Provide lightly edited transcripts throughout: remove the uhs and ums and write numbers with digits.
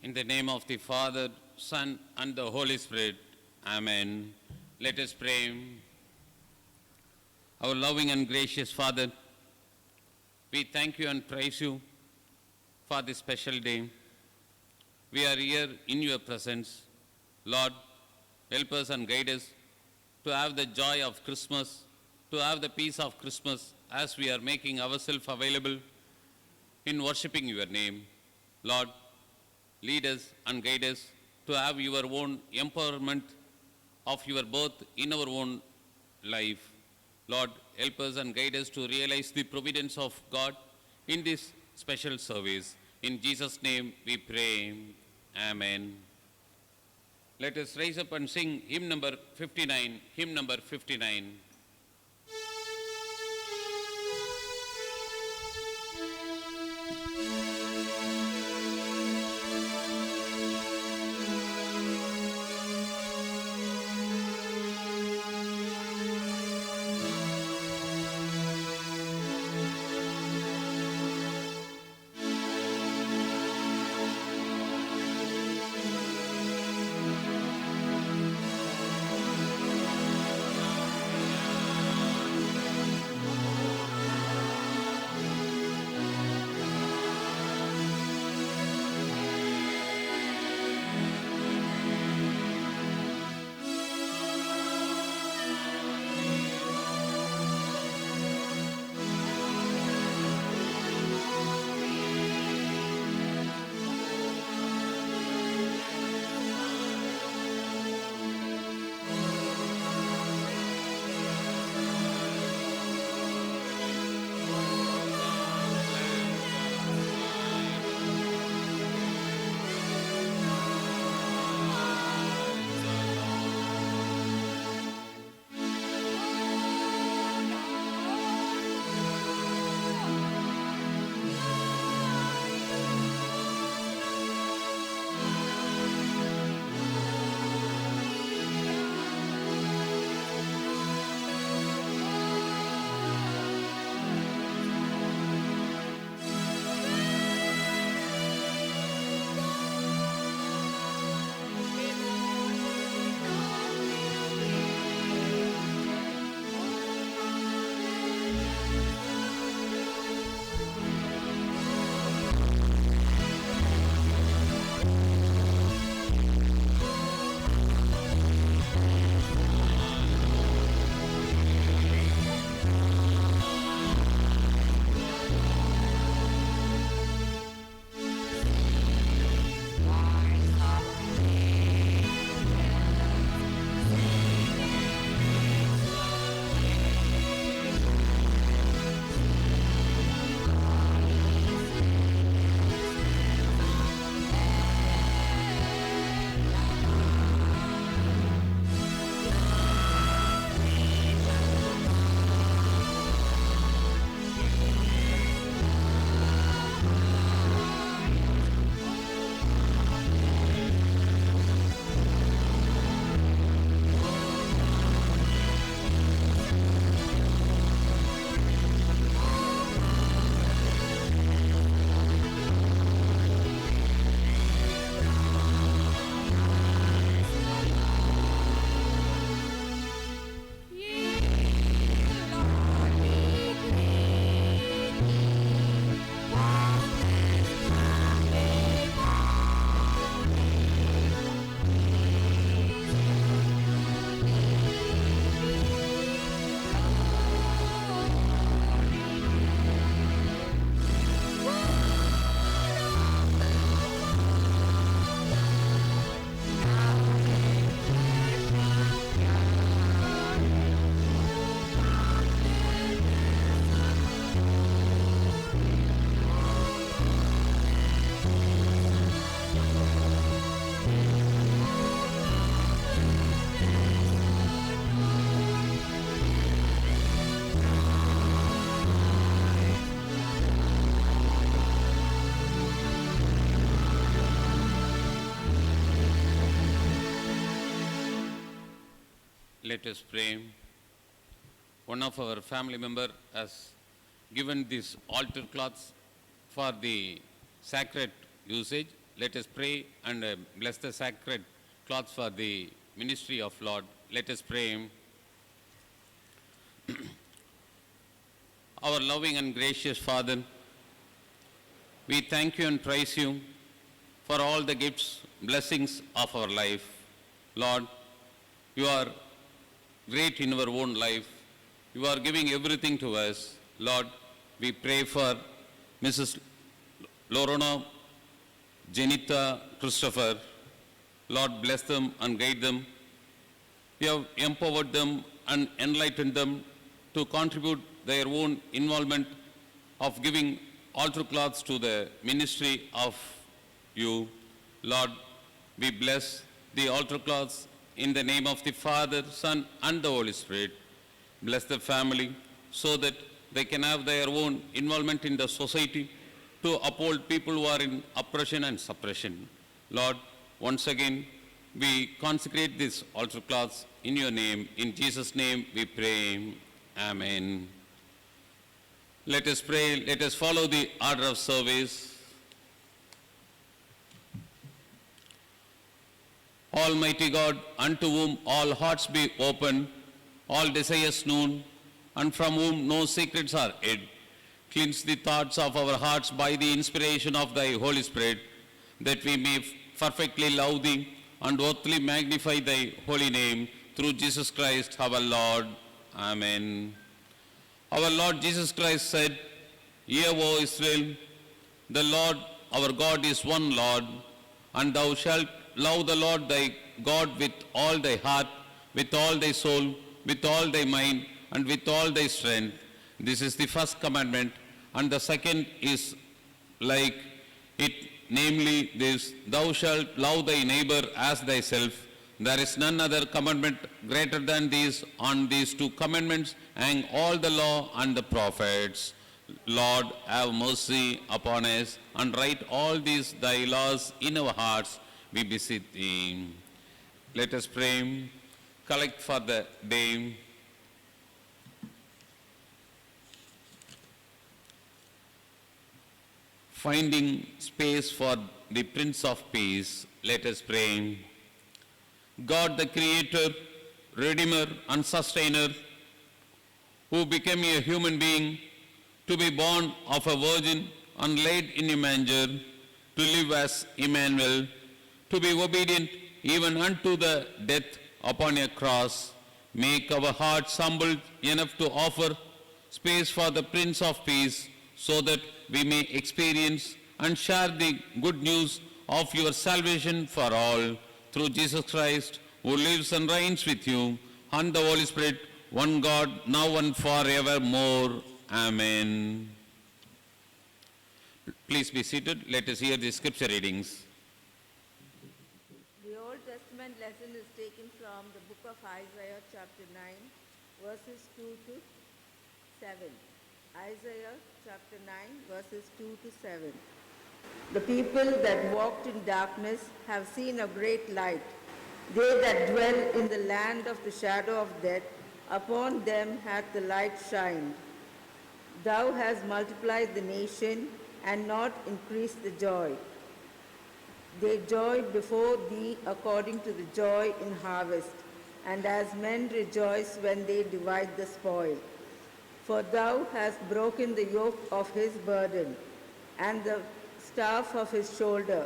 In the name of the Father, Son, and the Holy Spirit. Amen. Let us pray. Our loving and gracious Father, we thank you and praise you for this special day. We are here in your presence. Lord, help us and guide us to have the joy of Christmas, to have the peace of Christmas as we are making ourselves available in worshiping your name. Lord, lead us and guide us to have your own empowerment of your birth in our own life. Lord, help us and guide us to realize the providence of God in this special service. In Jesus' name we pray. Amen. Let us rise up and sing hymn number 59. Hymn number 59. Let us pray. One of our family member has given these altar cloths for the sacred usage. let us pray and bless the sacred cloths for the ministry of Lord. Let us pray. Our loving and gracious Father, we thank you and praise you for all the gifts, blessings of our life. Lord, you are great in our own life. You are giving everything to us. Lord, we pray for Mrs. Lorona, Janita, Christopher. Lord, bless them and guide them. You have empowered them and enlightened them to contribute their own involvement of giving altar cloths to the ministry of you. Lord, we bless the altar cloths in the name of the Father, Son, and the Holy Spirit. Bless the family so that they can have their own involvement in the society to uphold people who are in oppression and suppression. Lord, once again, we consecrate these altar cloths in your name. In Jesus' name we pray. Amen. Let us pray. Let us follow the order of service. Almighty God, unto whom all hearts be open, all desires known, and from whom no secrets are hid, cleanse the thoughts of our hearts by the inspiration of thy Holy Spirit, that we may perfectly love thee and worthily magnify thy holy name, through Jesus Christ our Lord. Amen. Our Lord Jesus Christ said, Hear, O Israel, the Lord our God is one Lord, and thou shalt love the Lord thy God with all thy heart, with all thy soul, with all thy mind, and with all thy strength. This is the first commandment, and the second is like it, namely this, thou shalt love thy neighbor as thyself. There is none other commandment greater than these. On these two commandments hang all the law and the prophets. Lord, have mercy upon us and write all these thy laws in our hearts, we beseech thee. Let us pray. Collect for the day. Finding space for the Prince of Peace, let us pray. God the Creator, Redeemer and Sustainer, who became a human being to be born of a virgin and laid in a manger, to live as Emmanuel, to be obedient even unto the death upon a cross, make our hearts humble enough to offer space for the Prince of Peace, so that we may experience and share the good news of your salvation for all, through Jesus Christ, who lives and reigns with you, and the Holy Spirit, one God, now and forevermore. Amen. Please be seated. Let us hear the scripture readings. The Old Testament lesson is taken from the book of Isaiah, chapter 9, verses 2 to 7. Isaiah, chapter 9, verses 2 to 7. The people that walked in darkness have seen a great light. They that dwell in the land of the shadow of death, upon them hath the light shined. Thou hast multiplied the nation, and not increased the joy. They joy before thee according to the joy in harvest, and as men rejoice when they divide the spoil. For thou hast broken the yoke of his burden, and the staff of his shoulder,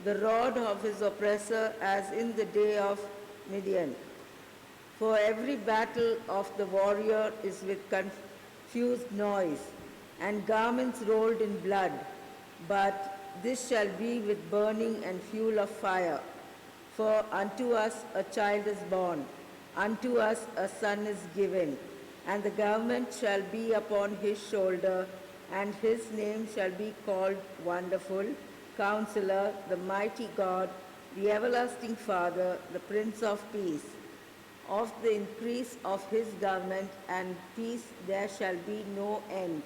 the rod of his oppressor, as in the day of Midian. For every battle of the warrior is with confused noise, and garments rolled in blood. But this shall be with burning and fuel of fire. For unto us a child is born, unto us a son is given, and the government shall be upon his shoulder, and his name shall be called Wonderful, Counselor, the Mighty God, the Everlasting Father, the Prince of Peace. Of the increase of his government and peace there shall be no end,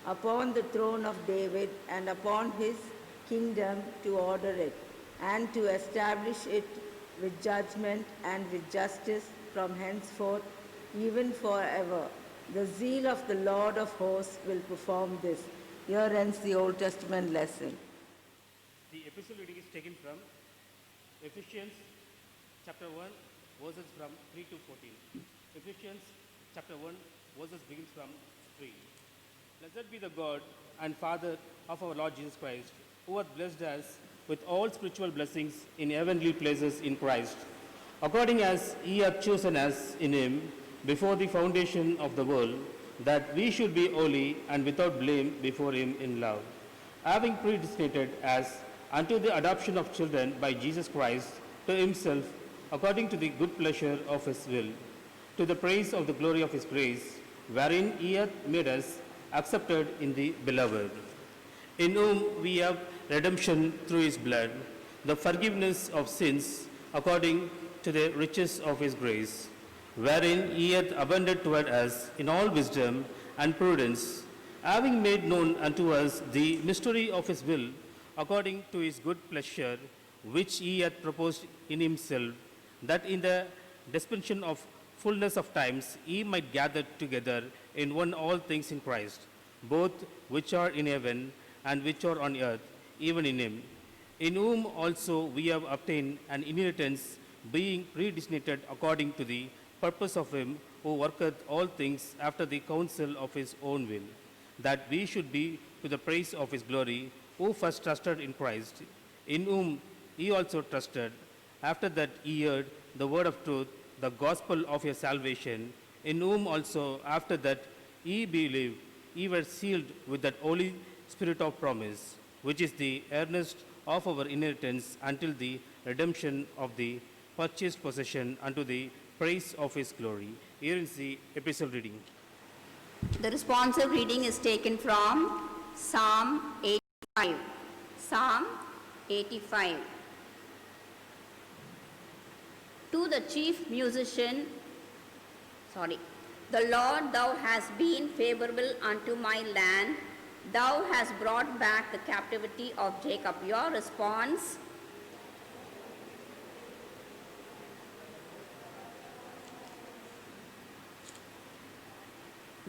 upon the throne of David and upon his kingdom, to order it, and to establish it with judgment and with justice from henceforth, even forever. The zeal of the Lord of hosts will perform this. Here ends the Old Testament lesson. The epistle reading is taken from Ephesians chapter 1, verses from 3 to 14. Ephesians chapter 1, verses begins from 3. Blessed be the God and Father of our Lord Jesus Christ, who hath blessed us with all spiritual blessings in heavenly places in Christ, according as he hath chosen us in him before the foundation of the world, that we should be holy and without blame before him in love, having predestinated us unto the adoption of children by Jesus Christ to himself, according to the good pleasure of his will, to the praise of the glory of his grace, wherein he hath made us accepted in the beloved, in whom we have redemption through his blood, the forgiveness of sins, according to the riches of his grace, wherein he hath abundant toward us in all wisdom and prudence, having made known unto us the mystery of his will, according to his good pleasure, which he hath proposed in himself, that in the dispensation of fullness of times he might gather together in one all things in Christ, both which are in heaven and which are on earth, even in him, in whom also we have obtained an inheritance, being predestinated according to the purpose of him who worketh all things after the counsel of his own will, that we should be to the praise of his glory, who first trusted in Christ, in whom he also trusted, after that he heard the word of truth, the gospel of your salvation, in whom also after that ye believed, ye were sealed with that Holy Spirit of promise, which is the earnest of our inheritance until the redemption of the purchased possession unto the praise of his glory. Here is the epistle reading. The responsive reading is taken from Psalm 85. Psalm 85. To the chief musician, the Lord, thou hast been favorable unto my land. Thou hast brought back the captivity of Jacob. Your response?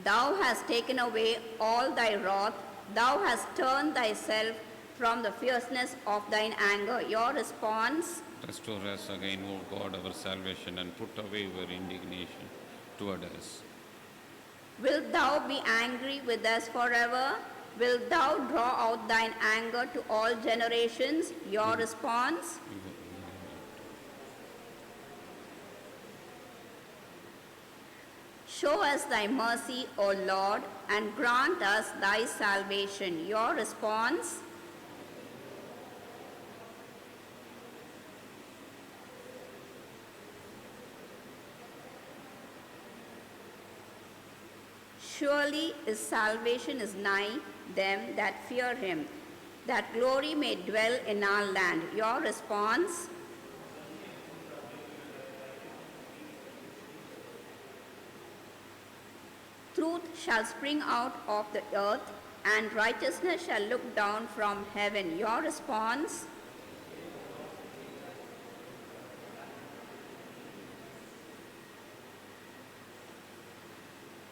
Thou hast taken away all thy wrath. Thou hast turned thyself from the fierceness of thine anger. Your response? Restore us again, O God, our salvation, and put away your indignation toward us. Wilt thou be angry with us forever? Wilt thou draw out thine anger to all generations? Your response? Show us thy mercy, O Lord, and grant us thy salvation. Your response? Surely his salvation is nigh them that fear him, that glory may dwell in our land. Your response? Truth shall spring out of the earth, and righteousness shall look down from heaven. Your response?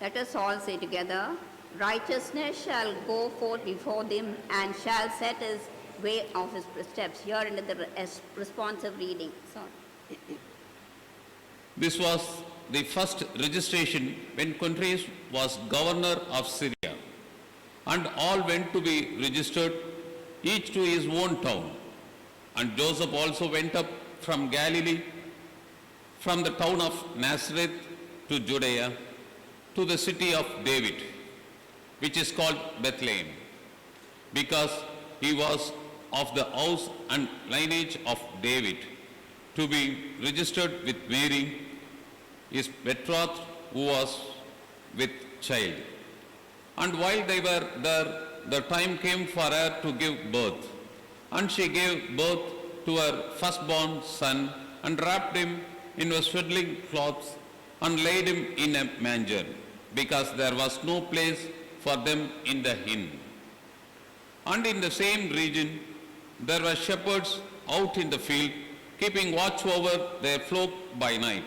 Let us all say together, righteousness shall go forth before them and shall set his way of his steps. Here under the responsive reading. This was the first registration when Quintius was governor of Syria, and all went to be registered, each to his own town. And Joseph also went up from Galilee, from the town of Nazareth to Judea, to the city of David, which is called Bethlehem, because he was of the house and lineage of David, to be registered with Mary, his betrothed, who was with child. And while they were there, the time came for her to give birth. And she gave birth to her firstborn son, and wrapped him in her swaddling cloths, and laid him in a manger, because there was no place for them in the inn. And in the same region there were shepherds out in the field, keeping watch over their flock by night.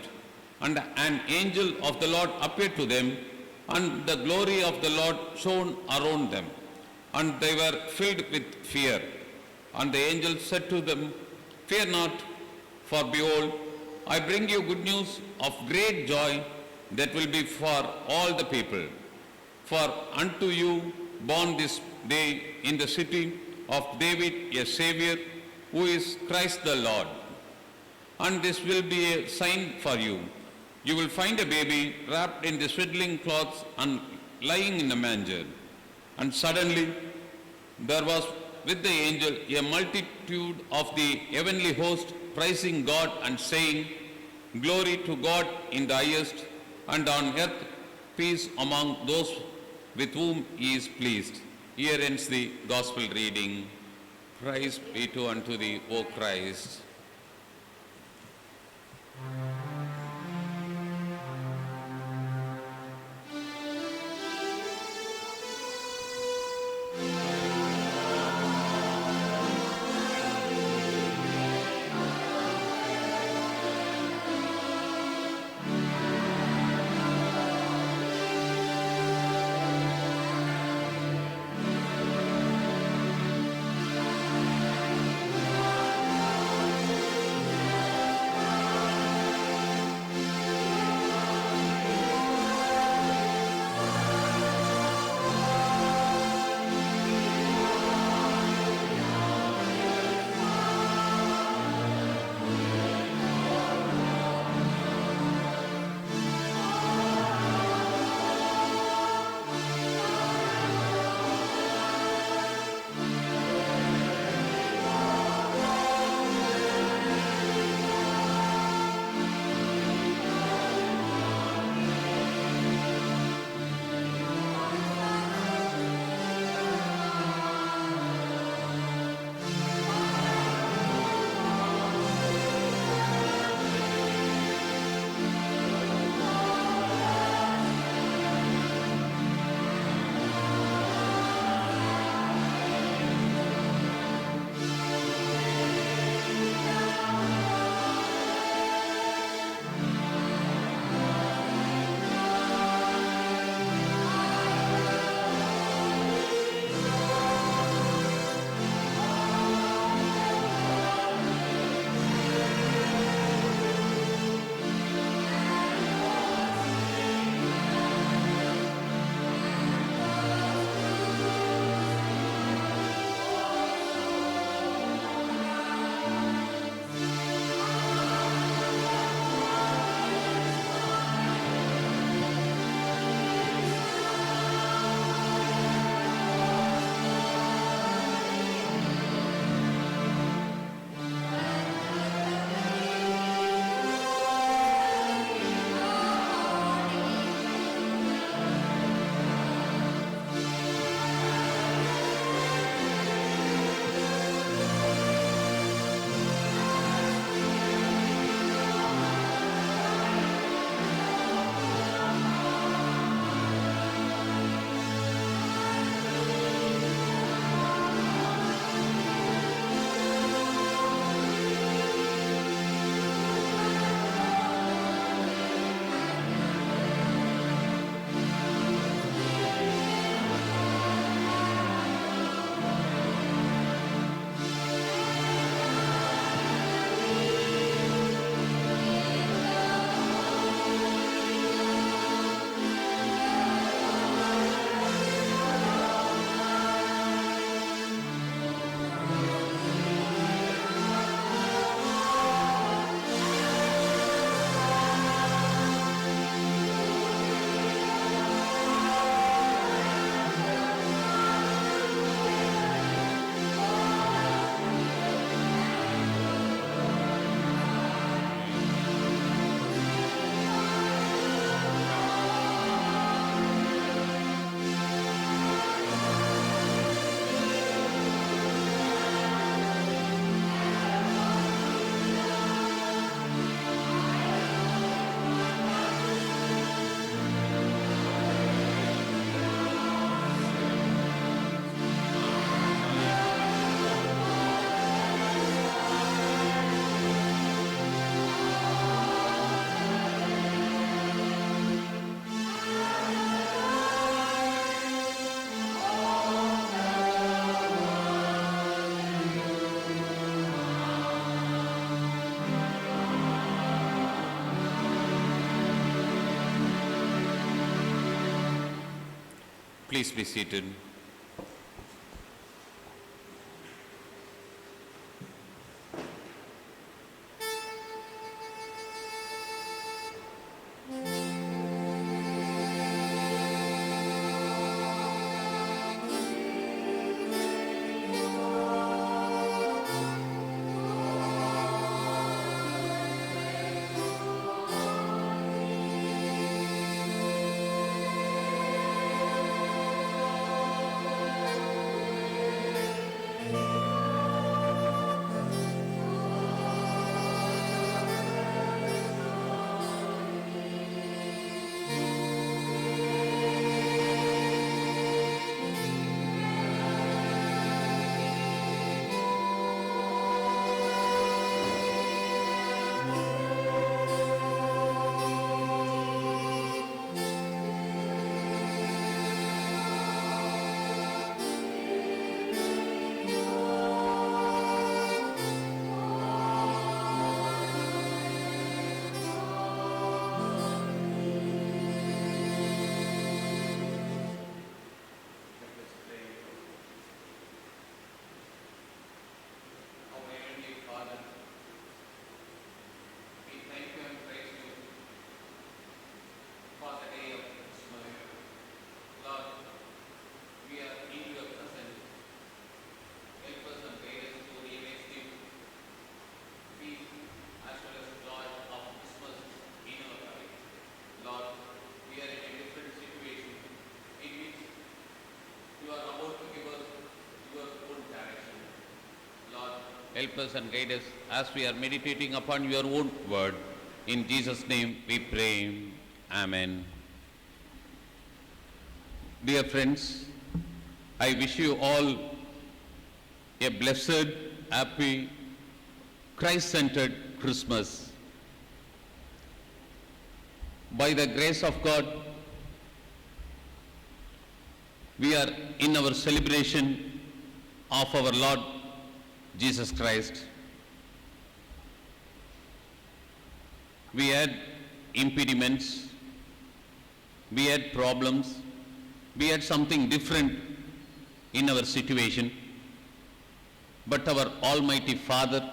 And an angel of the Lord appeared to them, and the glory of the Lord shone around them, and they were filled with fear. And the angel said to them, "Fear not, for behold, I bring you good news of great joy that will be for all the people. For unto you born this day in the city of David a Savior, who is Christ the Lord. And this will be a sign for you. You will find a baby wrapped in the swaddling cloths and lying in a manger." And suddenly there was with the angel a multitude of the heavenly host praising God and saying, "Glory to God in the highest, and on earth peace among those with whom he is pleased." Here ends the gospel reading. Praise be to unto thee, O Christ. Please be seated. Help us and guide us as we are meditating upon your own word. In Jesus' name we pray. Amen. Dear friends, I wish you all a blessed, happy, Christ-centered Christmas. By the grace of God, we are in our celebration of our Lord Jesus Christ. We had impediments, we had problems, we had something different in our situation, but our Almighty Father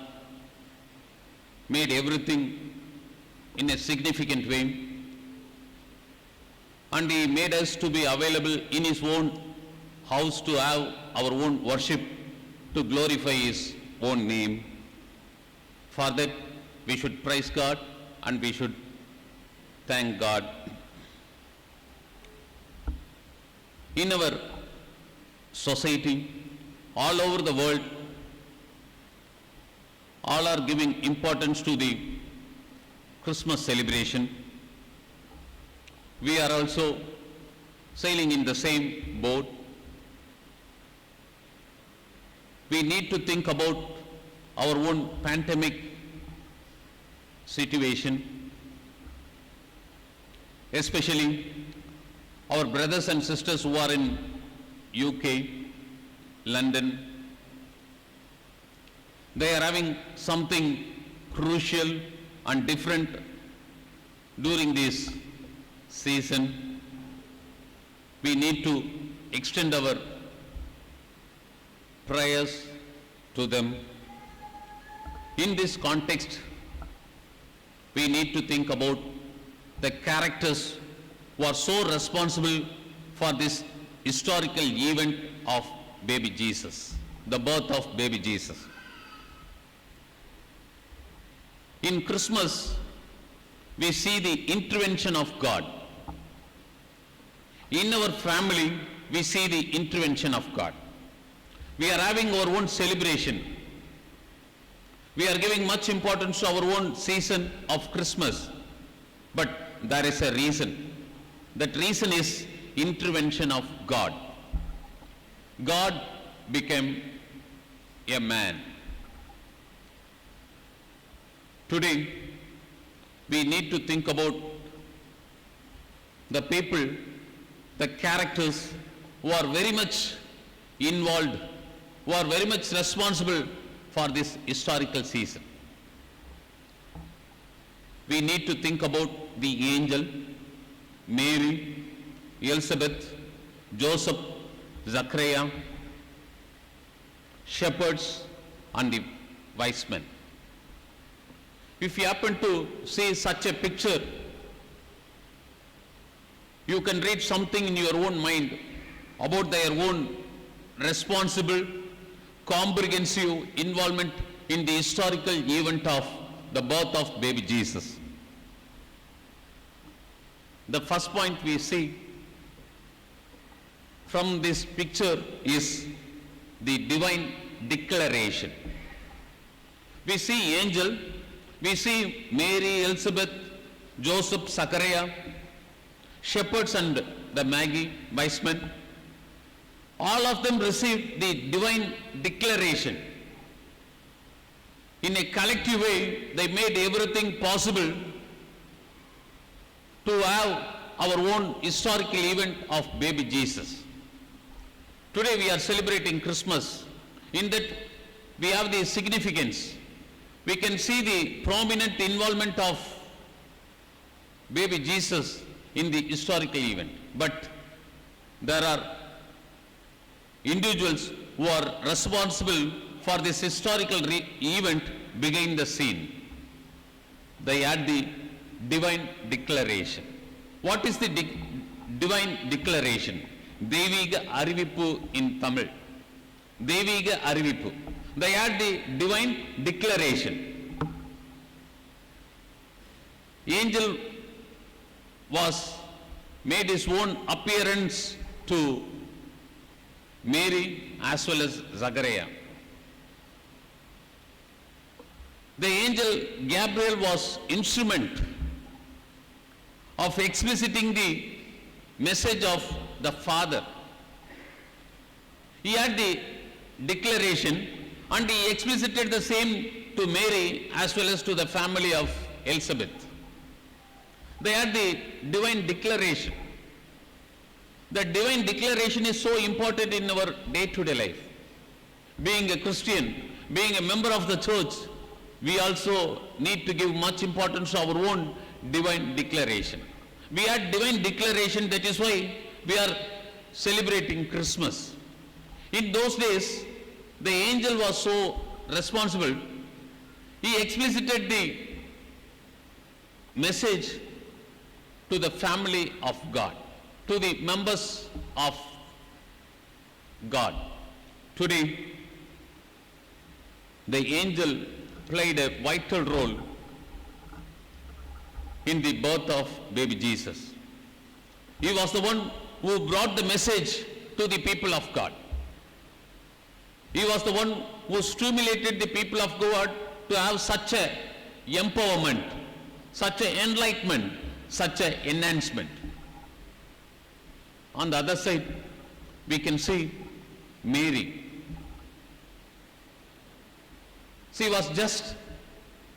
made everything in a significant way, and He made us to be available in His own house to have our own worship, to glorify His own name. For that, we should praise God and we should thank God. In our society, all over the world, all are giving importance to the Christmas celebration. We are also sailing in the same boat. We need to think about our own pandemic situation, especially our brothers and sisters who are in UK, London. They are having something crucial and different during this season. We need to extend our prayers to them. In this context, we need to think about the characters who are so responsible for this historical event of baby Jesus, the birth of baby Jesus. In Christmas, we see the intervention of God. In our family, we see the intervention of God. We are having our own celebration. We are giving much importance to our own season of Christmas. But there is a reason. That reason is intervention of God. God became a man. Today, we need to think about the people, the characters who are very much involved, who are very much responsible for this historical season. We need to think about the angel, Mary, Elizabeth, Joseph, Zachariah, shepherds, and the wise men. If you happen to see such a picture, you can read something in your own mind about their own responsible, comprehensive involvement in the historical event of the birth of baby Jesus. The first point we see from this picture is the divine declaration. We see angel, we see Mary, Elizabeth, Joseph, Zachariah, shepherds and the Magi, wise men. All of them received the divine declaration. In a collective way, they made everything possible to have our own historical event of baby Jesus. Today we are celebrating Christmas. In that we have the significance. We can see the prominent involvement of baby Jesus in the historical event. But there are individuals who are responsible for this historical event behind the scene. They had the divine declaration. What is the divine declaration? Deviga Arivippu in Tamil. Deviga Arivippu. They had the divine declaration. Angel was made his own appearance to Mary as well as Zachariah. The angel Gabriel was instrument of expliciting the message of the Father. He had the declaration and he explicited the same to Mary as well as to the family of Elizabeth. They had the divine declaration. The divine declaration is so important in our day-to-day life. Being a Christian, being a member of the church, we also need to give much importance to our own divine declaration. We had divine declaration, that is why we are celebrating Christmas. In those days, the angel was so responsible. He explicited the message to the family of God, to the members of God. Today, the angel played a vital role in the birth of baby Jesus. He was the one who brought the message to the people of God. He was the one who stimulated the people of God to have such a empowerment, such a enlightenment, such a enhancement. On the other side, we can see Mary. She was just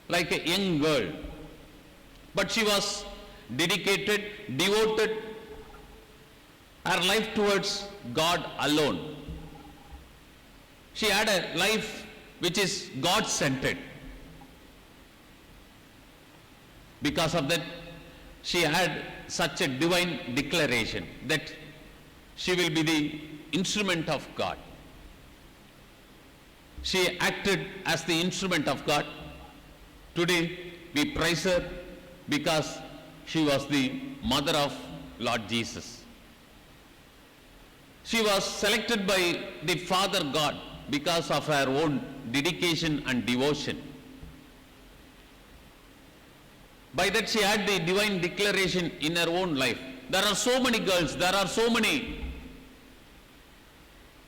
like a young girl, but she was dedicated, devoted her life towards God alone. She had a life which is God-centered. Because of that, she had such a divine declaration that she will be the instrument of God. She acted as the instrument of God. Today, we praise her because she was the mother of Lord Jesus. She was selected by the Father God because of her own dedication and devotion. By that she had the divine declaration in her own life. There are so many girls, there are so many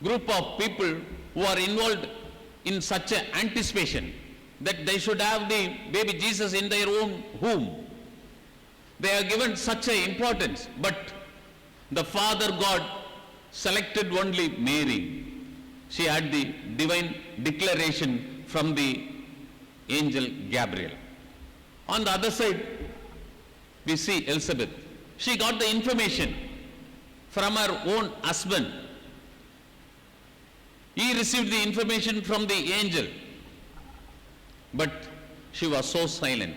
group of people who are involved in such an anticipation that they should have the baby Jesus in their own womb. They are given such an importance, but the Father God selected only Mary. She had the divine declaration from the angel Gabriel. On the other side, we see Elizabeth. She got the information from her own husband. He received the information from the angel, but she was so silent.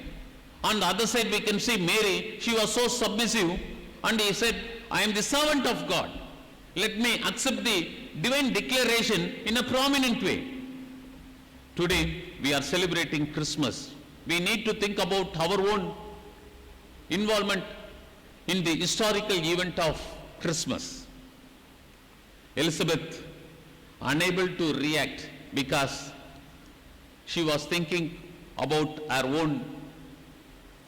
On the other side, we can see Mary. She was so submissive, and he said, I am the servant of God. let me accept the divine declaration in a prominent way. Today, we are celebrating Christmas. We need to think about our own involvement in the historical event of Christmas. Elizabeth, unable to react because she was thinking about her own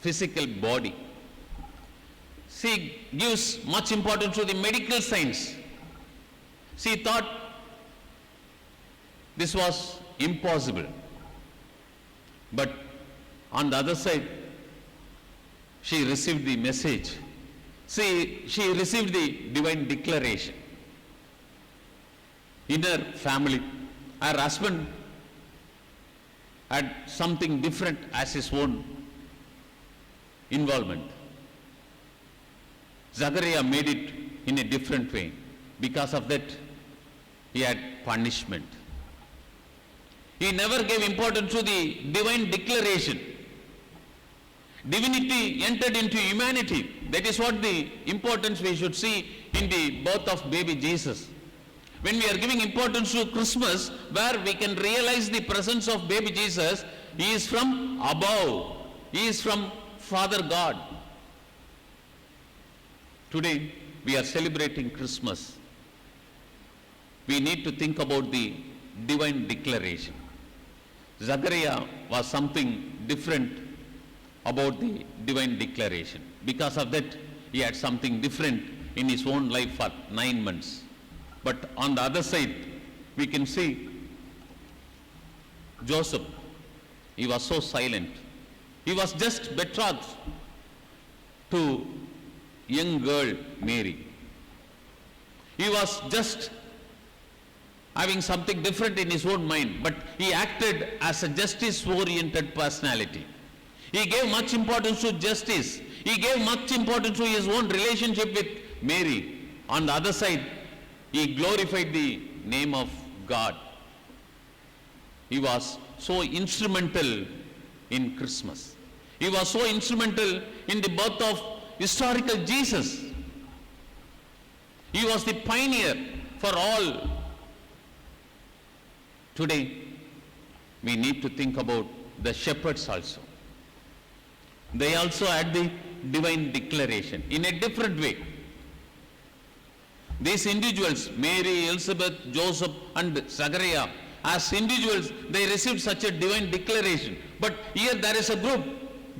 physical body. She gives much importance to the medical science. She thought this was impossible. But on the other side, she received the message. She received the divine declaration. In her family, her husband had something different as his own involvement. Zachariah made it in a different way. Because of that, he had punishment. He never gave importance to the divine declaration. Divinity entered into humanity. That is what the importance we should see in the birth of baby Jesus. When we are giving importance to Christmas, where we can realize the presence of baby Jesus, he is from above. He is from Father God. Today, we are celebrating Christmas. We need to think about the divine declaration. Zachariah was something different about the divine declaration. Because of that, he had something different in his own life for 9 months. But on the other side, we can see Joseph. He was so silent. He was just betrothed to young girl Mary. He was just having something different in his own mind, but he acted as a justice-oriented personality. He gave much importance to justice. He gave much importance to his own relationship with Mary. On the other side, he glorified the name of God. He was so instrumental in Christmas. He was so instrumental in the birth of historical Jesus. He was the pioneer for all. Today, we need to think about the shepherds also. They also had the divine declaration in a different way. These individuals, Mary, Elizabeth, Joseph, and Zachariah, as individuals, they received such a divine declaration. But here there is a group.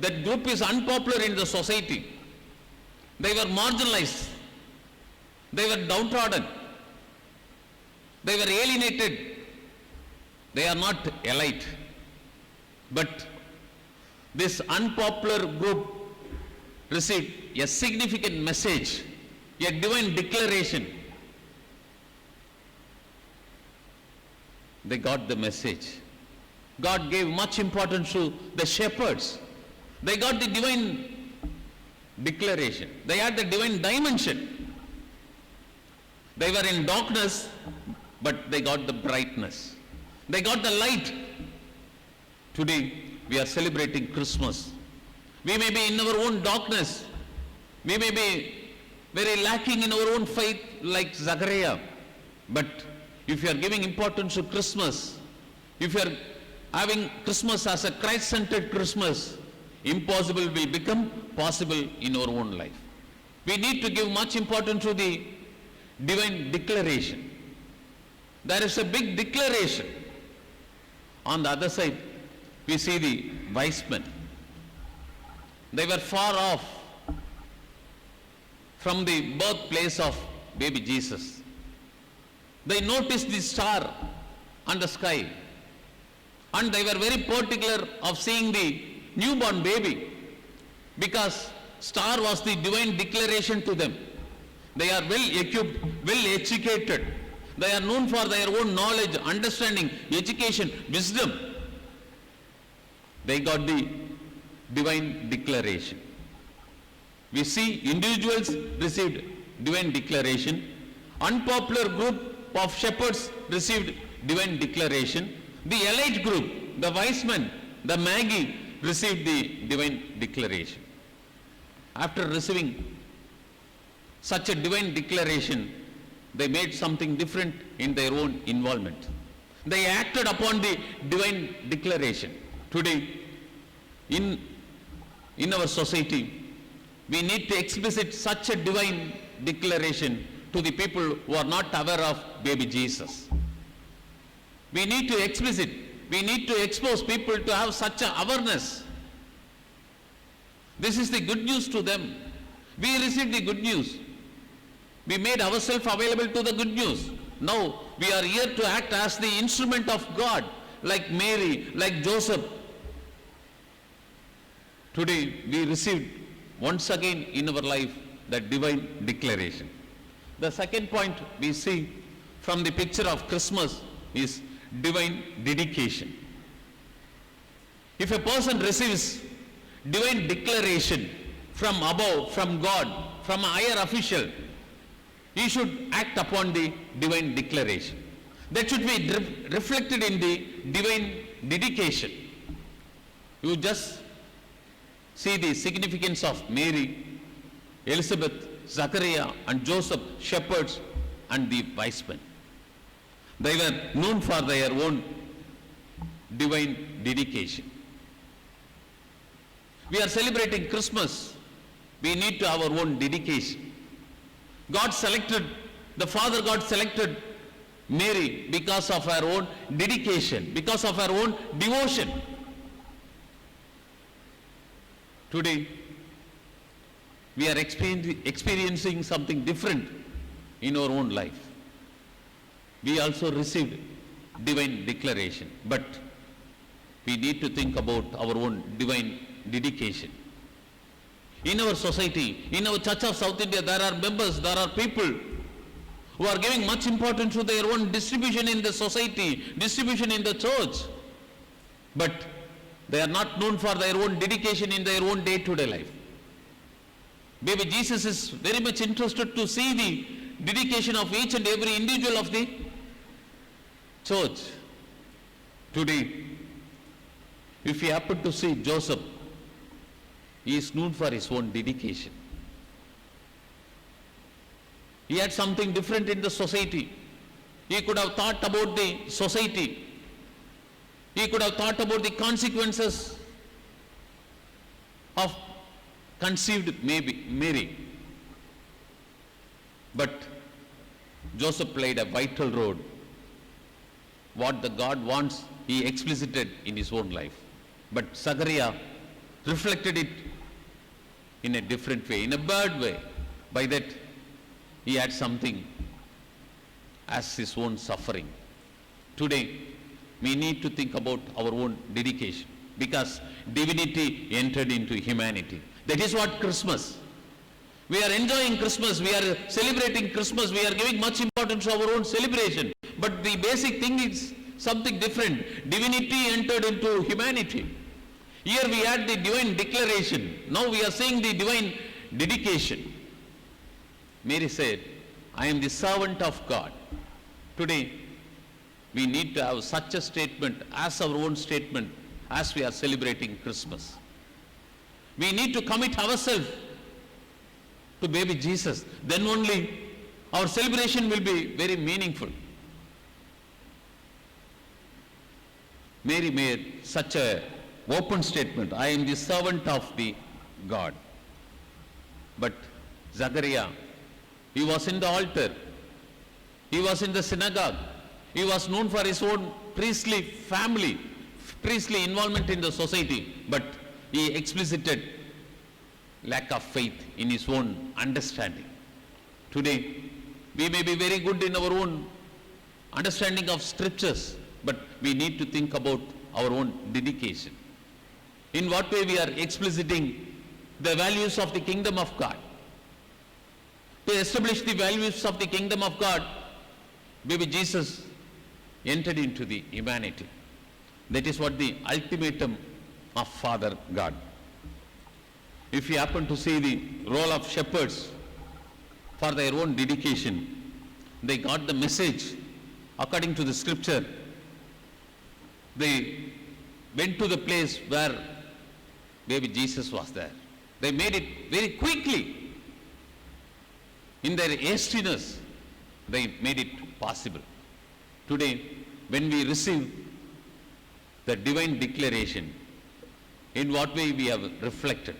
That group is unpopular in the society. They were marginalized. They were downtrodden. They were alienated. They are not elite. But this unpopular group received a significant message, a divine declaration. They got the message. God gave much importance to the shepherds. They got the divine declaration. They had the divine dimension. They were in darkness, but they got the brightness. They got the light. Today, we are celebrating Christmas. We may be in our own darkness. We may be very lacking in our own faith like Zachariah. But if you are giving importance to Christmas, if you are having Christmas as a Christ-centered Christmas, impossible will become possible in our own life. We need to give much importance to the divine declaration. There is a big declaration. On the other side, we see the wise men. They were far off from the birthplace of baby Jesus. They noticed the star on the sky, and they were very particular of seeing the newborn baby, because star was the divine declaration to them. They are well equipped, well educated. They are known for their own knowledge, understanding, education, wisdom. They got the divine declaration. We see individuals received divine declaration. Unpopular group of shepherds received divine declaration. The elite group, the wise men, the magi, received the divine declaration. After receiving such a divine declaration, they made something different in their own involvement. They acted upon the divine declaration. Today, in our society, we need to explicit such a divine declaration to the people who are not aware of baby Jesus. We need to explicit, we need to expose people to have such an awareness. This is the good news to them. We received the good news. We made ourselves available to the good news. Now we are here to act as the instrument of God, like Mary, like Joseph. Today we received once again in our life that divine declaration. The second point we see from the picture of Christmas is divine dedication. If a person receives divine declaration from above, from God, from a higher official, he should act upon the divine declaration. That should be reflected in the divine dedication. You just see the significance of Mary, Elizabeth, Zachariah and Joseph, shepherds and the wise men. They were known for their own divine dedication. We are celebrating Christmas. We need to have our own dedication. God selected, the Father God selected Mary because of her own dedication, because of her own devotion. Today, we are experiencing something different in our own life. We also received divine declaration, but we need to think about our own divine dedication. In our society, in our Church of South India, there are members, there are people who are giving much importance to their own distribution in the society, distribution in the church, but they are not known for their own dedication in their own day-to-day life. Baby Jesus is very much interested to see the dedication of each and every individual of the church. Today, if you happen to see Joseph, he is known for his own dedication. He had something different in the society. He could have thought about the society. He could have thought about the consequences of conceived Mary. But Joseph played a vital role. What the God wants, he explicited in his own life. But Zachariah reflected it in a different way, in a bad way. By that, he had something as his own suffering. Today, we need to think about our own dedication, because divinity entered into humanity. That is what Christmas. We are enjoying Christmas, we are celebrating Christmas, we are giving much importance to our own celebration. But the basic thing is something different. Divinity entered into humanity. Here we had the divine declaration. Now we are seeing the divine dedication. Mary said, I am the servant of God. Today, we need to have such a statement as our own statement as we are celebrating Christmas. We need to commit ourselves to baby Jesus. Then only our celebration will be very meaningful. Mary made such a open statement, I am the servant of the God. But Zachariah, he was in the altar, he was in the synagogue, he was known for his own priestly family, priestly involvement in the society, but he explicited lack of faith in his own understanding. Today, we may be very good in our own understanding of scriptures, but we need to think about our own dedication. In what way we are expliciting the values of the kingdom of God. To establish the values of the kingdom of God, baby Jesus entered into the humanity. That is what the ultimatum of Father God. If you happen to see the role of shepherds for their own dedication, they got the message according to the scripture. They went to the place where baby Jesus was there. They made it very quickly. In their hastiness, they made it possible. Today, when we receive the divine declaration, in what way we have reflected?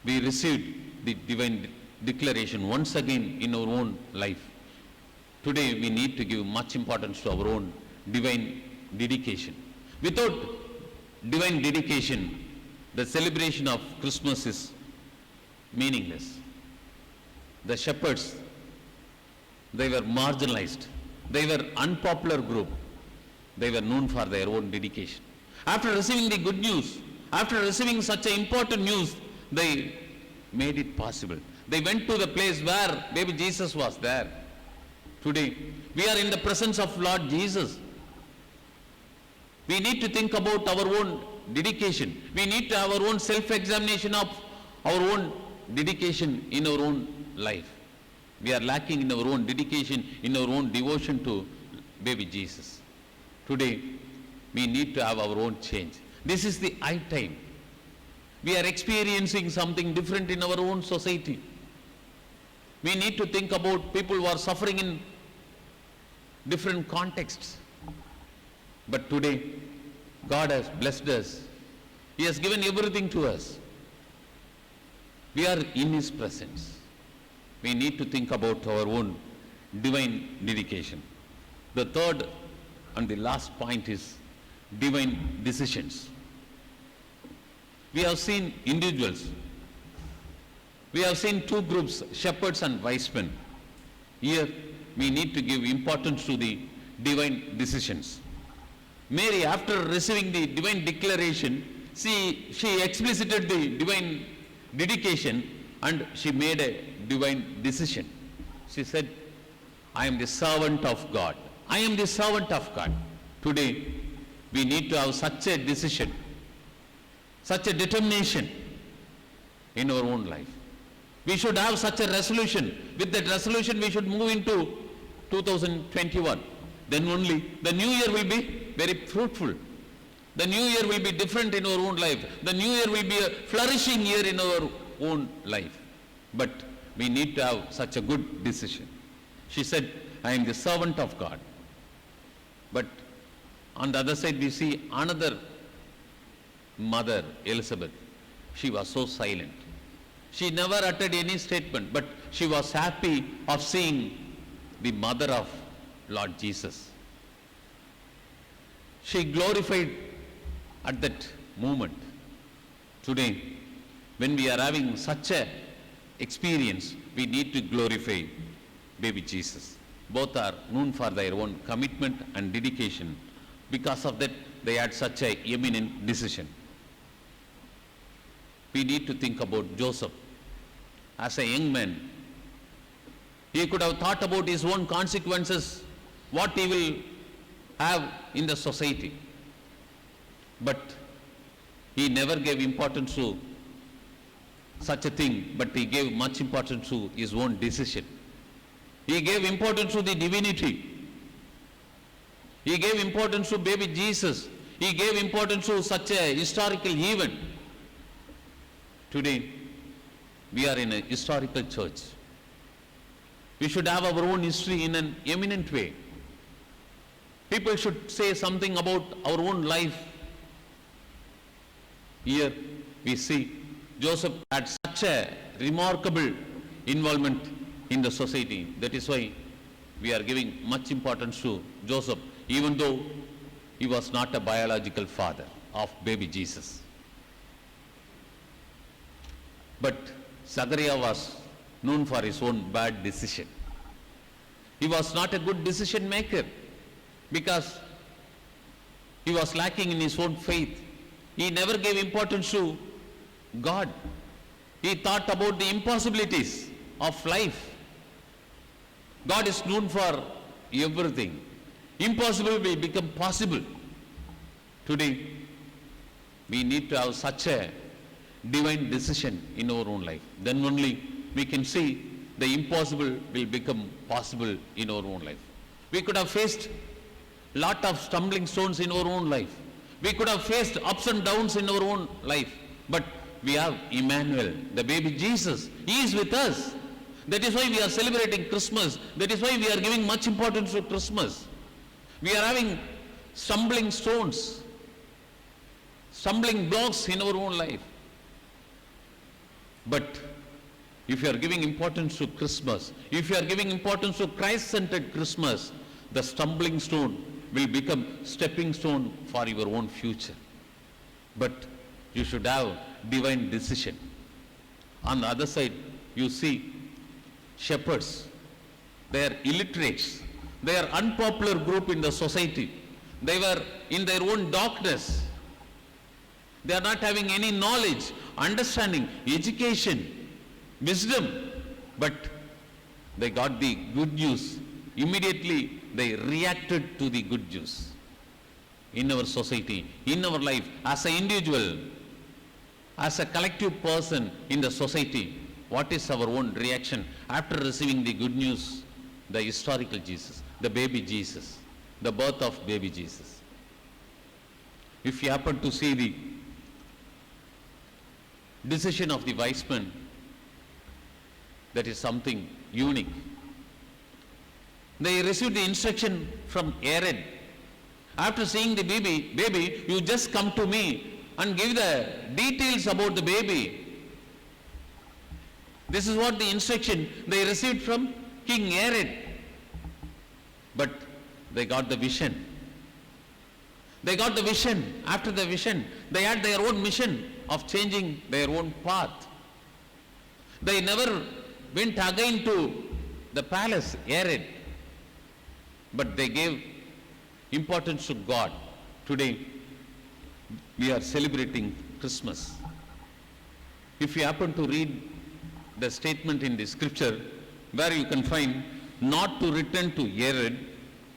We received the divine declaration once again in our own life. Today we need to give much importance to our own divine dedication. Without divine dedication, the celebration of Christmas is meaningless. The shepherds, they were marginalized. They were unpopular group. They were known for their own dedication. After receiving the good news, after receiving such an important news, they made it possible. They went to the place where baby Jesus was there. Today, we are in the presence of Lord Jesus. We need to think about our own dedication. We need to have our own self-examination of our own dedication in our own life. We are lacking in our own dedication, in our own devotion to baby Jesus. Today, we need to have our own change. This is the high time. We are experiencing something different in our own society. We need to think about people who are suffering in different contexts. But today, God has blessed us. He has given everything to us. We are in His presence. We need to think about our own divine dedication. The third and the last point is divine decisions. We have seen individuals. We have seen two groups, shepherds and wise men. Here, we need to give importance to the divine decisions. Mary, after receiving the divine declaration, she explicited the divine dedication and she made a divine decision. She said, I am the servant of God. I am the servant of God. Today, we need to have such a decision, such a determination in our own life. We should have such a resolution. With that resolution, we should move into 2021. Then only the new year will be very fruitful. The new year will be different in our own life. The new year will be a flourishing year in our own life. But we need to have such a good decision. She said, I am the servant of God. But on the other side, we see another mother, Elizabeth. She was so silent. She never uttered any statement, but she was happy of seeing the mother of Lord Jesus. She glorified at that moment. Today, when we are having such a experience, we need to glorify baby Jesus. Both are known for their own commitment and dedication. Because of that, they had such a eminent decision. We need to think about Joseph. As a young man, he could have thought about his own consequences, what he will have in the society. But he never gave importance to such a thing, but he gave much importance to his own decision. He gave importance to the divinity. He gave importance to baby Jesus. He gave importance to such a historical event. Today, we are in a historical church. We should have our own history in an eminent way. People should say something about our own life. Here we see Joseph had such a remarkable involvement in the society. That is why we are giving much importance to Joseph, even though he was not a biological father of baby Jesus. But Zachariah was known for his own bad decision. He was not a good decision maker because he was lacking in his own faith. He never gave importance to God. He thought about the impossibilities of life. God is known for everything. Impossible will become possible. Today, we need to have such a divine decision in our own life. Then only we can see the impossible will become possible in our own life. We could have faced lot of stumbling stones in our own life. We could have faced ups and downs in our own life. But we have Emmanuel, the baby Jesus. He is with us. That is why we are celebrating Christmas. That is why we are giving much importance to Christmas. We are having stumbling stones, stumbling blocks in our own life. But if you are giving importance to Christmas, if you are giving importance to Christ-centered Christmas, the stumbling stone will become stepping stone for your own future. But you should have divine decision. On the other side, you see shepherds. They are illiterates. They are unpopular group in the society. They were in their own darkness. They are not having any knowledge, understanding, education, wisdom. But they got the good news. Immediately they reacted to the good news. In our society, in our life, as an individual, as a collective person in the society, what is our own reaction after receiving the good news? The historical Jesus, the baby Jesus, the birth of baby Jesus. If you happen to see the decision of the wise men, that is something unique. They received the instruction from Herod. After seeing the baby, you just come to me and give the details about the baby. This is what the instruction they received from King Herod. But they got the vision. They got the vision. After the vision, they had their own mission of changing their own path. They never went again to the palace, Herod, but they gave importance to God. Today, we are celebrating Christmas. If you happen to read the statement in the scripture, where you can find, not to return to Herod,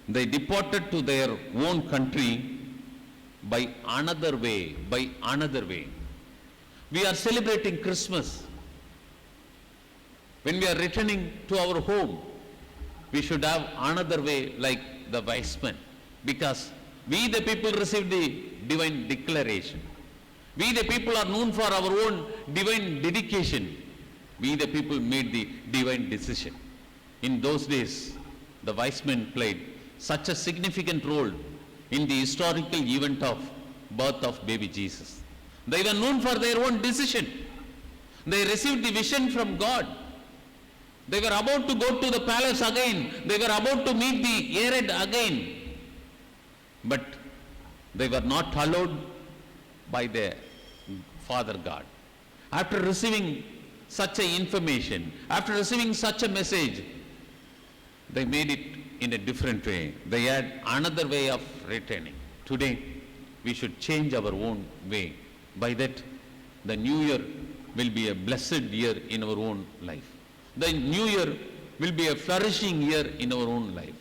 they departed to their own country by another way, by another way. We are celebrating Christmas. When we are returning to our home, we should have another way like the wise men, because we the people received the divine declaration. We the people are known for our own divine dedication. We the people made the divine decision. In those days, the wise men played such a significant role in the historical event of birth of baby Jesus. They were known for their own decision. They received the vision from God. They were about to go to the palace again. They were about to meet the Herod again. But they were not allowed by their Father God. After receiving such a information, after receiving such a message, they made it in a different way. They had another way of returning. Today, we should change our own way. By that, the new year will be a blessed year in our own life. The new year will be a flourishing year in our own life.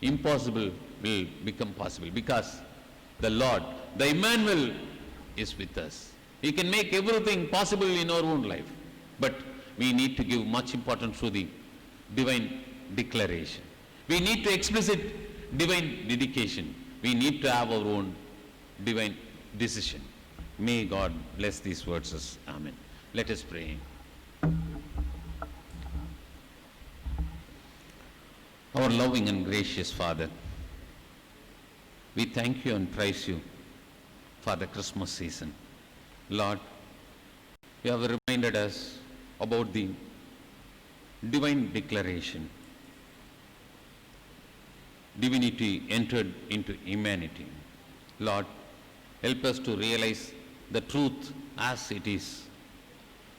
Impossible will become possible because the Lord, the Emmanuel, is with us. He can make everything possible in our own life. But we need to give much importance to the divine declaration. We need to explicit divine dedication. We need to have our own divine decision. May God bless these verses. Amen. Let us pray. Our loving and gracious Father, we thank you and praise you for the Christmas season. Lord, you have reminded us about the divine declaration. Divinity entered into humanity. Lord, help us to realize the truth as it is.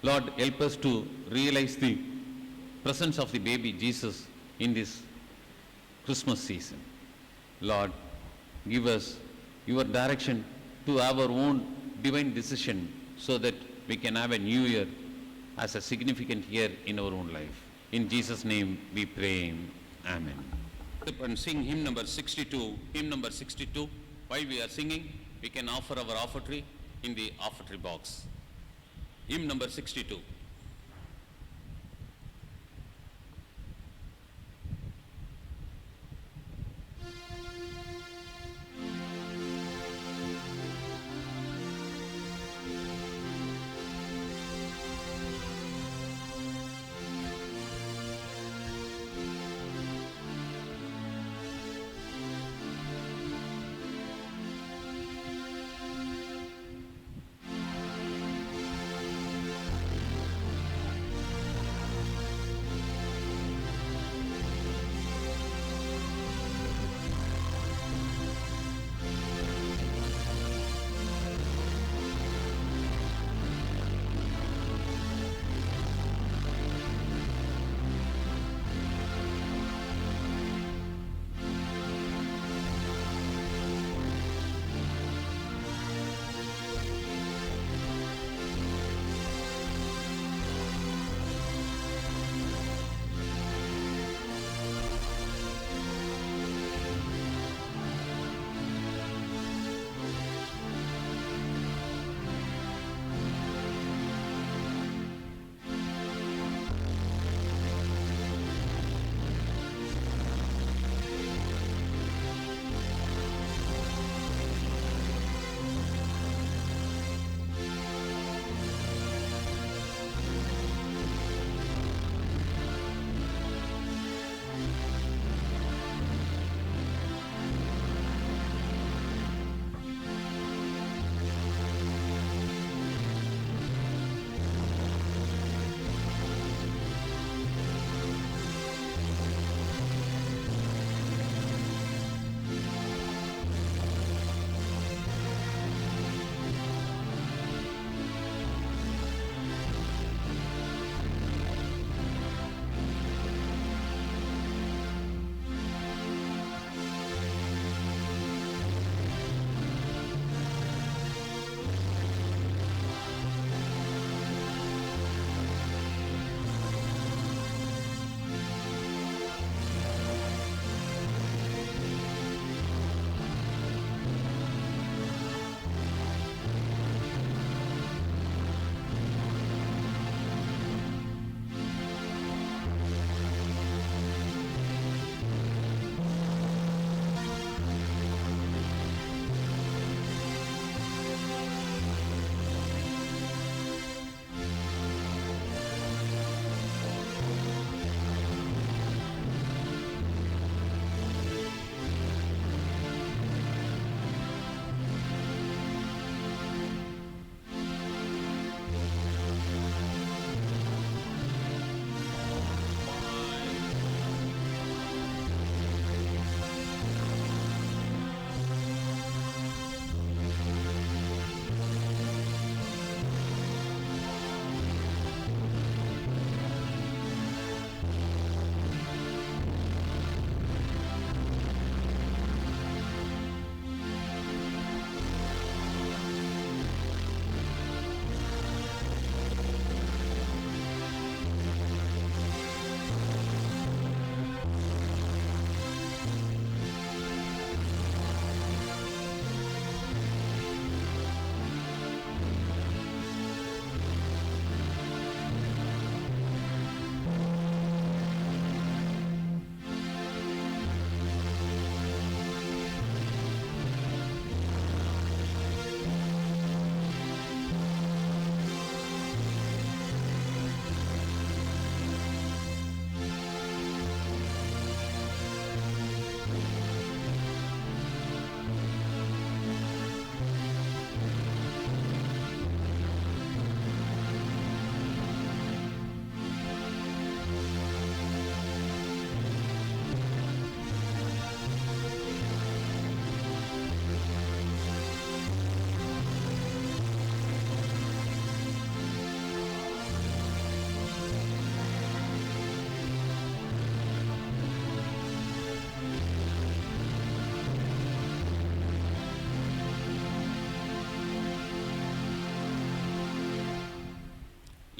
Lord, help us to realize the presence of the baby Jesus in this Christmas season. Lord, give us your direction to have our own divine decision so that we can have a new year as a significant year in our own life. In Jesus' name we pray. Amen. And sing hymn number 62. Hymn number 62. While we are singing, we can offer our offertory in the offertory box. Hymn number 62.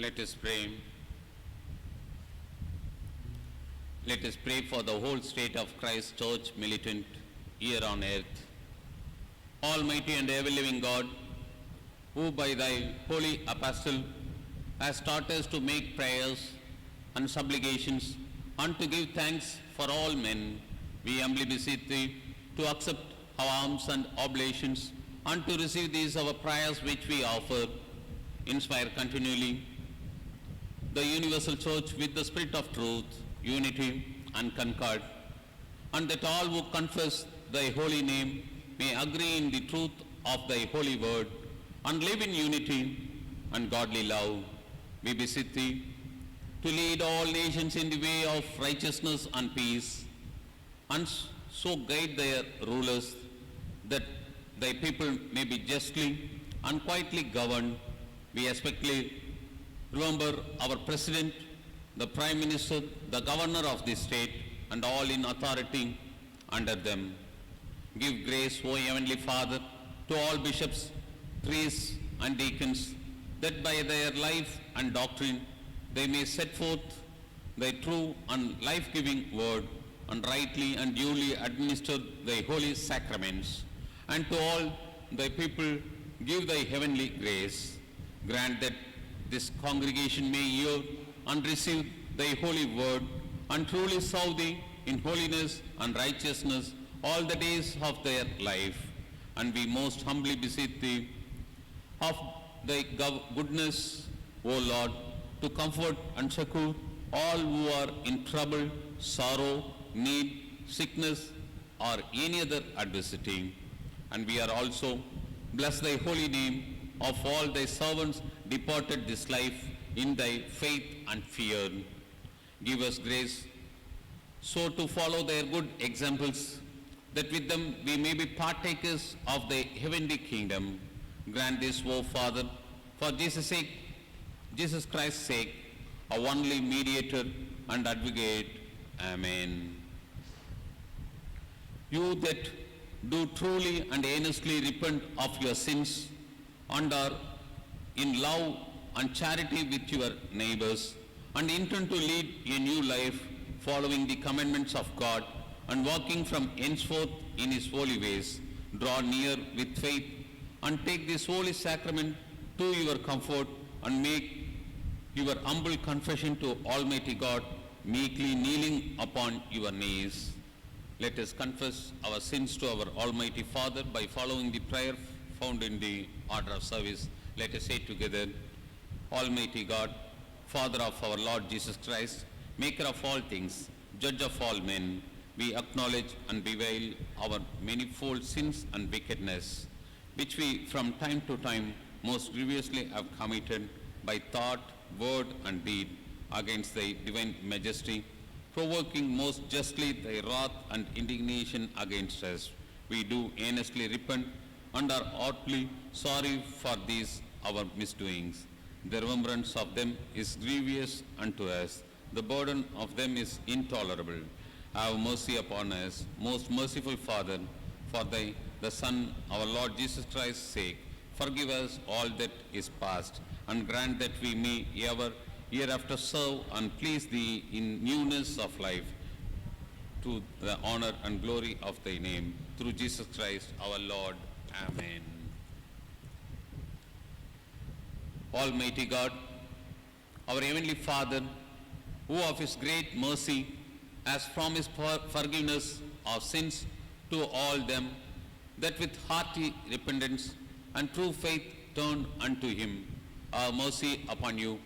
Let us pray. Let us pray for the whole state of Christ Church militant here on earth. Almighty and ever-living God, who by thy holy apostle has taught us to make prayers and supplications and to give thanks for all men, we humbly beseech thee to accept our alms and oblations and to receive these our prayers which we offer. Inspire continually the universal church with the spirit of truth, unity and concord, and that all who confess thy holy name may agree in the truth of thy holy word and live in unity and godly love. We beseech thee to lead all nations in the way of righteousness and peace, and so guide their rulers that thy people may be justly and quietly governed. We especially remember our President, the Prime Minister, the Governor of this state, and all in authority under them. Give grace, O Heavenly Father, to all bishops, priests, and deacons, that by their life and doctrine they may set forth thy true and life-giving word, and rightly and duly administer thy holy sacraments. And to all thy people give thy heavenly grace. Grant that this congregation may hear and receive thy holy word, and truly serve thee in holiness and righteousness all the days of their life. And we most humbly beseech thee of thy goodness, O Lord, to comfort and succor all who are in trouble, sorrow, need, sickness, or any other adversity. And we are also bless thy holy name of all thy servants departed this life in thy faith and fear. Give us grace so to follow their good examples, that with them we may be partakers of the heavenly kingdom. Grant this, O Father, for Jesus' Christ's sake, our only mediator and advocate. Amen. You that do truly and earnestly repent of your sins and are in love and charity with your neighbors, and intend to lead a new life following the commandments of God and walking from henceforth in his holy ways, draw near with faith and take this holy sacrament to your comfort, and make your humble confession to Almighty God, meekly kneeling upon your knees. Let us confess our sins to our Almighty Father by following the prayer found in the order of service. Let us say together, Almighty God, Father of our Lord Jesus Christ, maker of all things, judge of all men, we acknowledge and bewail our manifold sins and wickedness, which we from time to time most grievously have committed by thought, word, and deed against thy divine majesty, provoking most justly thy wrath and indignation against us. We do earnestly repent and are heartily sorry for these our misdoings. The remembrance of them is grievous unto us. The burden of them is intolerable. Have mercy upon us, most merciful Father, for the Son, our Lord Jesus Christ's sake. Forgive us all that is past, and grant that we may ever hereafter serve and please thee in newness of life, to the honor and glory of thy name, through Jesus Christ our Lord. Amen. Almighty God, our heavenly Father, who of his great mercy has promised forgiveness of sins to all them that with hearty repentance and true faith turn unto him, have mercy upon you,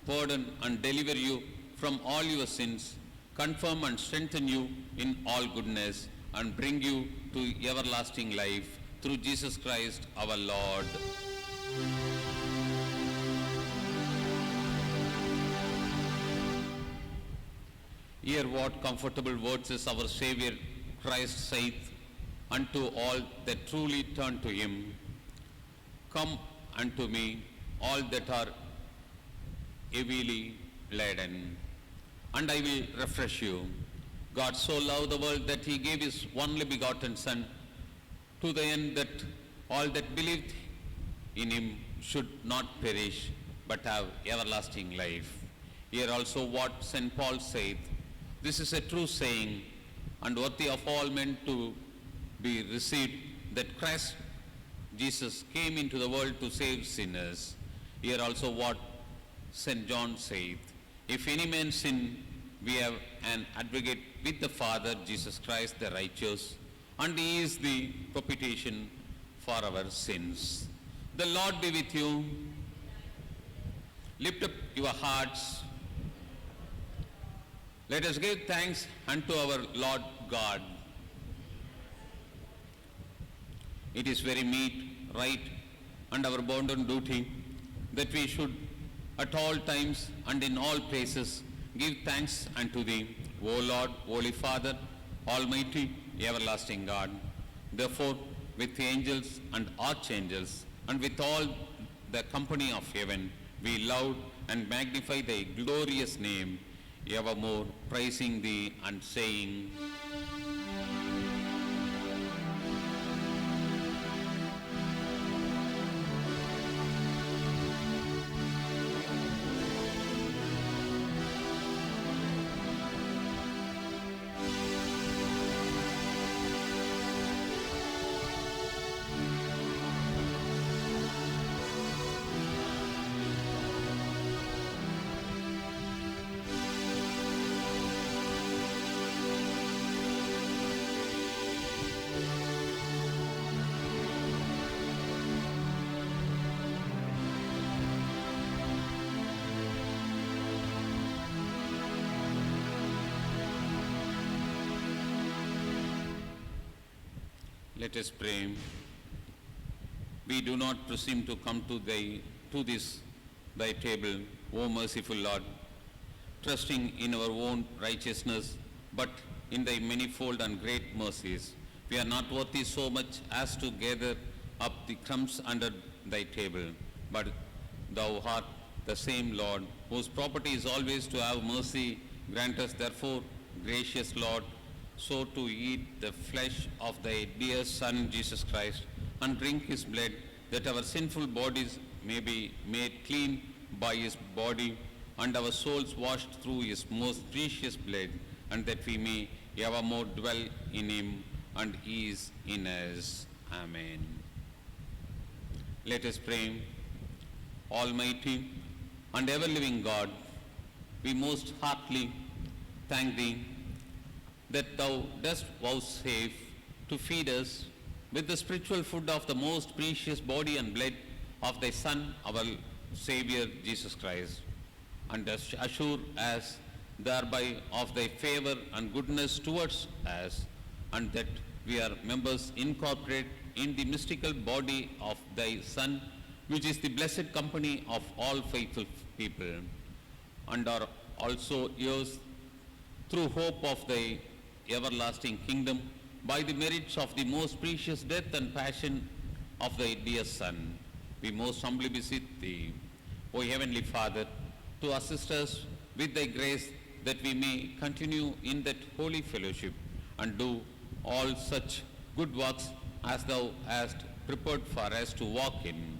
pardon and deliver you from all your sins, confirm and strengthen you in all goodness, and bring you to everlasting life, through Jesus Christ our Lord. Hear what comfortable words is our Savior Christ saith unto all that truly turn to him. Come unto me, all that are heavily laden, and I will refresh you. God so loved the world that he gave his only begotten Son, to the end that all that believed in him should not perish, but have everlasting life. Here also what St. Paul saith, this is a true saying, and worthy of all men to be received, that Christ Jesus came into the world to save sinners. Here also what St. John saith, if any man sin, we have an advocate with the Father, Jesus Christ the righteous, and he is the propitiation for our sins. The Lord be with you. Lift up your hearts. Let us give thanks unto our Lord God. It is very meet, right, and our bounden duty that we should at all times and in all places give thanks unto thee, O Lord, Holy Father, Almighty, everlasting God. Therefore, with the angels and archangels and with all the company of heaven, we love and magnify thy glorious name, evermore praising thee and saying, let us pray. We do not presume to come to this thy table, O merciful Lord, trusting in our own righteousness, but in thy manifold and great mercies. We are not worthy so much as to gather up the crumbs under thy table, but thou art the same Lord, whose property is always to have mercy. Grant us therefore, gracious Lord, so to eat the flesh of thy dear Son, Jesus Christ, and drink his blood, that our sinful bodies may be made clean by his body, and our souls washed through his most precious blood, and that we may evermore dwell in him, and he is in us. Amen. Let us pray. Almighty and ever-living God, we most heartily thank thee that thou dost vouchsafe to feed us with the spiritual food of the most precious body and blood of thy Son, our Savior, Jesus Christ, and dost assure us thereby of thy favor and goodness towards us, and that we are members incorporate in the mystical body of thy Son, which is the blessed company of all faithful people, and are also yours through hope of thy everlasting kingdom, by the merits of the most precious death and passion of thy dear Son. We most humbly beseech thee, O Heavenly Father, to assist us with thy grace, that we may continue in that holy fellowship and do all such good works as thou hast prepared for us to walk in.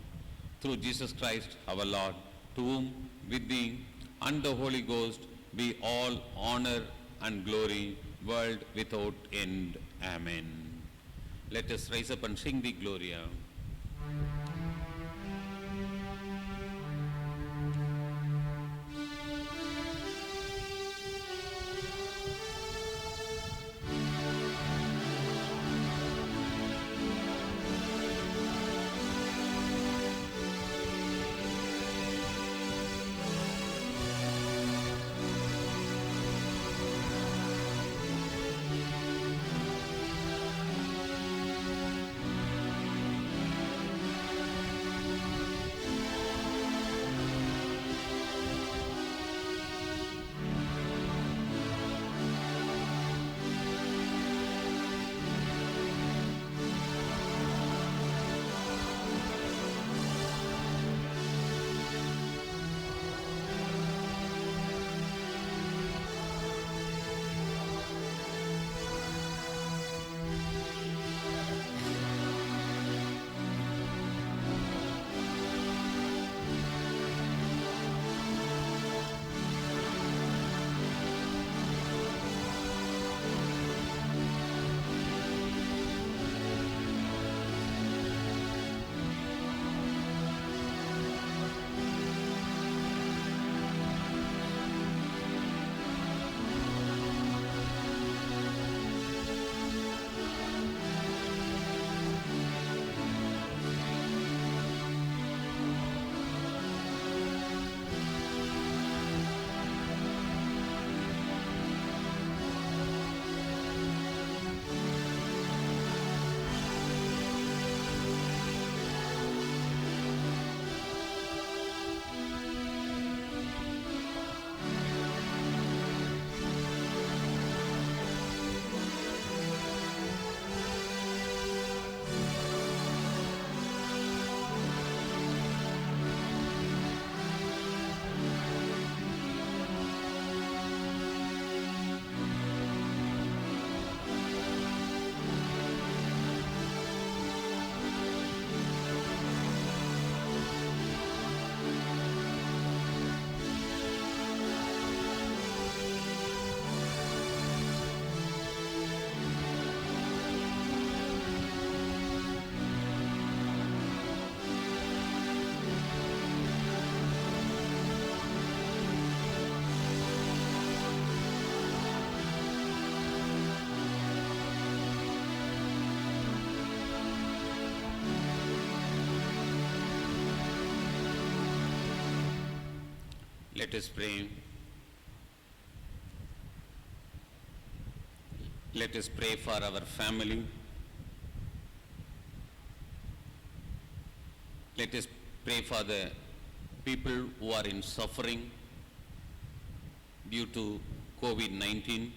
Through Jesus Christ our Lord, to whom with thee and the Holy Ghost be all honor and glory, world without end. Amen. Let us rise up and sing the Gloria. Let us pray. Let us pray for our family. Let us pray for the people who are in suffering due to COVID-19.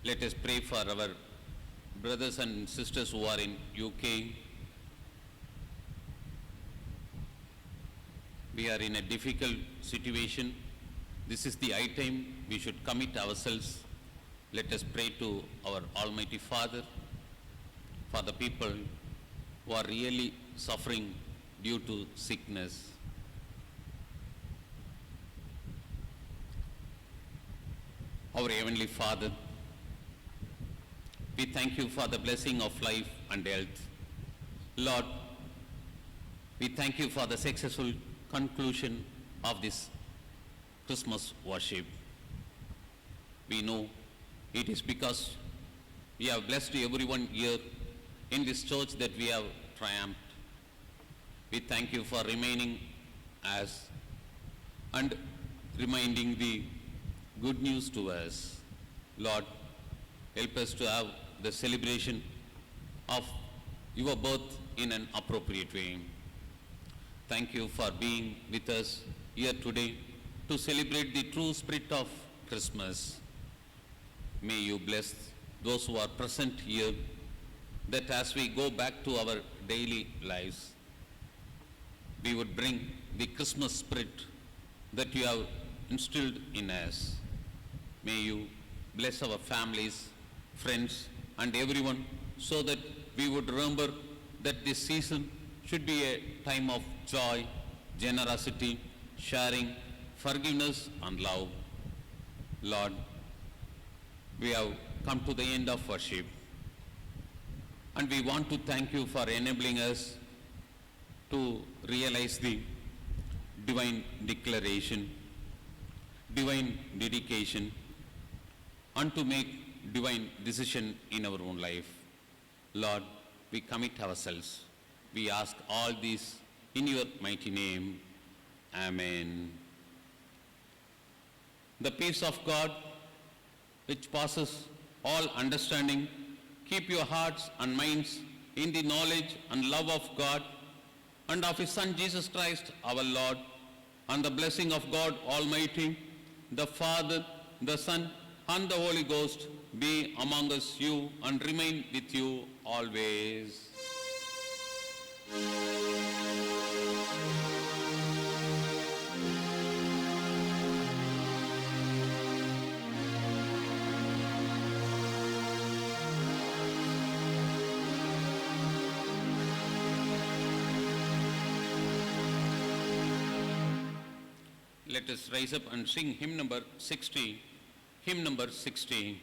Let us pray for our brothers and sisters who are in UK. We are in a difficult situation. This is the high time we should commit ourselves. Let us pray to our Almighty Father for the people who are really suffering due to sickness. Our Heavenly Father, we thank you for the blessing of life and health. Lord, we thank you for the successful conclusion of this Christmas worship. We know it is because you have blessed everyone here in this church that we have triumphed. We thank you for remaining as and reminding the good news to us. Lord, help us to have the celebration of your birth in an appropriate way. Thank you for being with us here today to celebrate the true spirit of Christmas. May you bless those who are present here, that as we go back to our daily lives, we would bring the Christmas spirit that you have instilled in us. May you bless our families, friends, and everyone, so that we would remember that this season should be a time of joy, generosity, sharing, forgiveness, and love. Lord, we have come to the end of worship, and we want to thank you for enabling us to realize the divine declaration, divine dedication, and to make divine decision in our own life. Lord, we commit ourselves. We ask all these in your mighty name. Amen. The peace of God, which passes all understanding, keep your hearts and minds in the knowledge and love of God and of his Son Jesus Christ our Lord, and the blessing of God Almighty, the Father, the Son, and the Holy Ghost be among us you and remain with you always. Let us rise up and sing hymn number 60. Hymn number 60.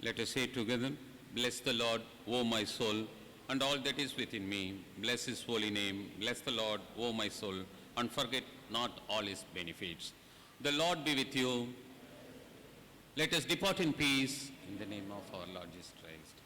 Let us say together, bless the Lord, O my soul, and all that is within me. Bless his holy name. Bless the Lord, O my soul, and forget not all his benefits. The Lord be with you. Let us depart in peace in the name of our Lord Jesus Christ.